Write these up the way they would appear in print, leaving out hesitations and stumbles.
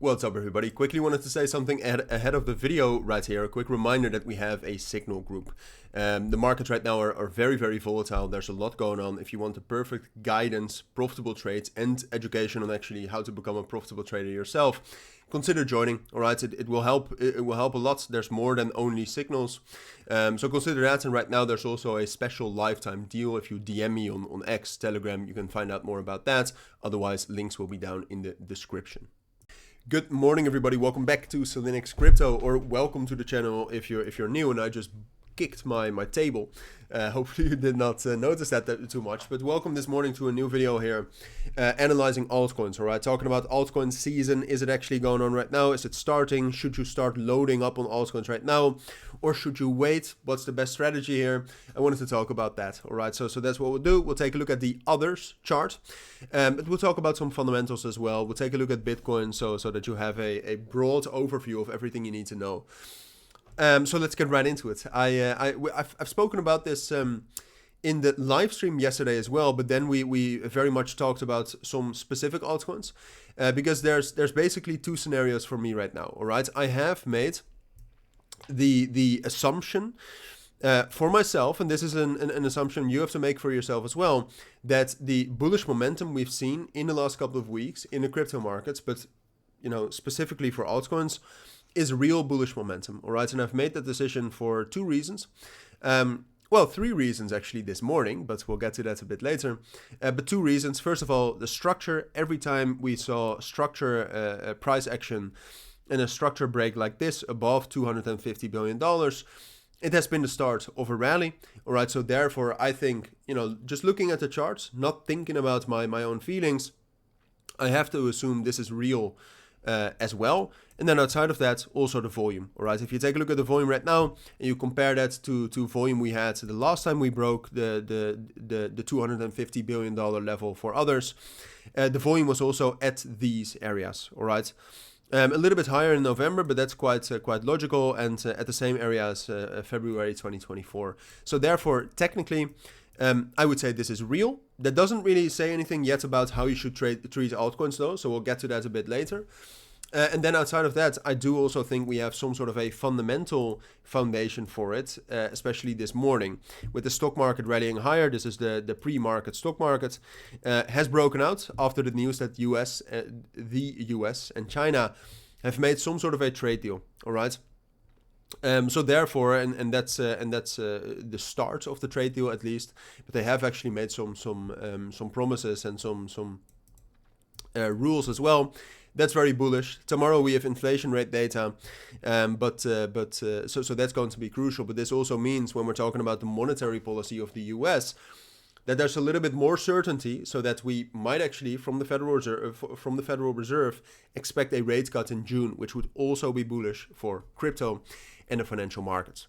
What's up, everybody? Quickly wanted to say something ahead of the video right here. A quick reminder that we have a signal group. The markets right now are very, very volatile. There's a lot going on. If you want the perfect guidance, profitable trades, and education on actually how to become a profitable trader yourself, consider joining. All right, it will help. It will help a lot. There's more than only signals, so consider that. And right now, there's also a special lifetime deal. If you DM me on X, Telegram, you can find out more about that. Otherwise, links will be down in the description. Good morning, everybody. Welcome back to Cilinix Crypto, or welcome to the channel if you're new. And I just kicked my table. Hopefully you did not notice that too much. But welcome this morning to a new video here, analyzing altcoins. All right, talking about altcoin season. Is it actually going on right now? Is it starting? Should you start loading up on altcoins right now, or should you wait? What's the best strategy here? I wanted to talk about that. All right, so that's what we'll do. We'll take a look at the others chart, but we'll talk about some fundamentals as well. We'll take a look at Bitcoin, so that you have a broad overview of everything you need to know. So let's get right into it. I've spoken about this in the live stream yesterday as well, but then we very much talked about some specific altcoins, because there's basically two scenarios for me right now. All right, I have made the assumption for myself, and this is an assumption you have to make for yourself as well, that the bullish momentum we've seen in the last couple of weeks in the crypto markets, but specifically for altcoins, is real bullish momentum. All right, and I've made that decision for two reasons. Well, three reasons actually this morning, but we'll get to that a bit later. But two reasons. First of all, the structure. Every time we saw structure price action and a structure break like this above $250 billion, it has been the start of a rally. All right, so therefore I think, just looking at the charts, not thinking about my own feelings, I have to assume this is real as well. And then outside of that, also the volume. All right, if you take a look at the volume right now and you compare that to volume we had the last time we broke the $250 billion level for others, the volume was also at these areas. All right, a little bit higher in November, but that's quite logical, and at the same area as February 2024. So therefore, technically, I would say this is real. That doesn't really say anything yet about how you should treat altcoins though, so we'll get to that a bit later. And then outside of that, I do also think we have some sort of a fundamental foundation for it, especially this morning. With the stock market rallying higher, this is the pre-market stock market, has broken out after the news that the US and China have made some sort of a trade deal, all right? So therefore, and that's the start of the trade deal at least, but they have actually made some promises and some rules as well. That's very bullish. Tomorrow we have inflation rate data, so that's going to be crucial. But this also means, when we're talking about the monetary policy of the US, that there's a little bit more certainty, so that we might actually from the Federal Reserve expect a rate cut in June, which would also be bullish for crypto and the financial markets.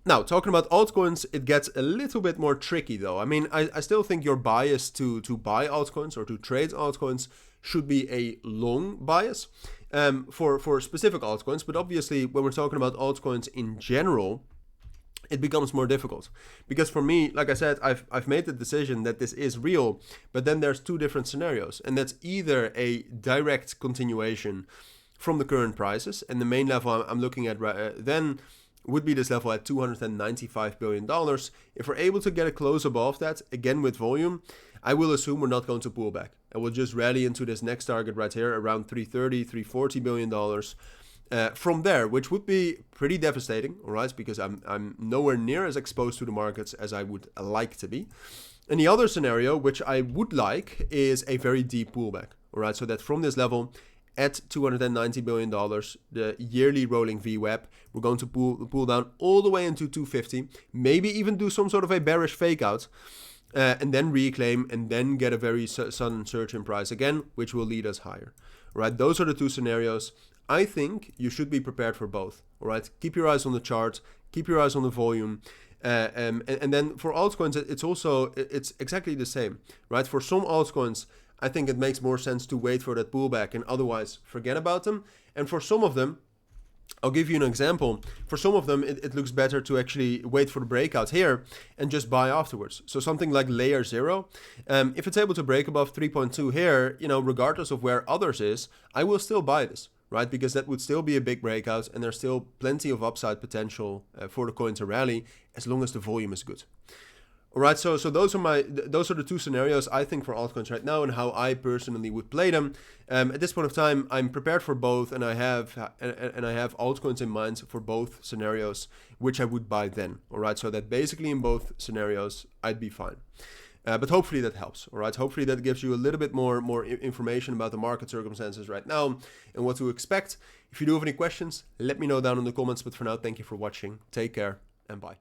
Now, talking about altcoins, it gets a little bit more tricky though. I mean, I still think your bias to buy altcoins or to trade altcoins should be a long bias for specific altcoins. But obviously, when we're talking about altcoins in general, it becomes more difficult. Because for me, like I said, I've made the decision that this is real, but then there's two different scenarios. And that's either a direct continuation from the current prices, and the main level I'm looking at then would be this level at $295 billion. If we're able to get a close above that, again with volume, I will assume we're not going to pull back. And we'll just rally into this next target right here, around $340 billion from there, which would be pretty devastating, all right, because I'm nowhere near as exposed to the markets as I would like to be. And the other scenario, which I would like, is a very deep pullback, all right, so that from this level, at $290 billion, the yearly rolling VWAP, we're going to pull down all the way into 250, maybe even do some sort of a bearish fake out, and then reclaim, and then get a very sudden surge in price again, which will lead us higher. All right, those are the two scenarios. I think you should be prepared for both. All right, keep your eyes on the chart, keep your eyes on the volume. And then for altcoins, it's exactly the same, right? For some altcoins, I think it makes more sense to wait for that pullback and otherwise forget about them. And for some of them, I'll give you an example. For some of them, it looks better to actually wait for the breakout here and just buy afterwards. So something like layer 0, if it's able to break above 3.2 here, regardless of where others is, I will still buy this. right? Because that would still be a big breakout, and there's still plenty of upside potential for the coin to rally as long as the volume is good. All right, so those are the two scenarios I think for altcoins right now, and how I personally would play them. At this point of time, I'm prepared for both, and I have altcoins in mind for both scenarios, which I would buy then. All right, so that basically in both scenarios I'd be fine. But hopefully that helps. All right, hopefully that gives you a little bit more information about the market circumstances right now and what to expect. If you do have any questions, let me know down in the comments. But for now, thank you for watching. Take care and bye.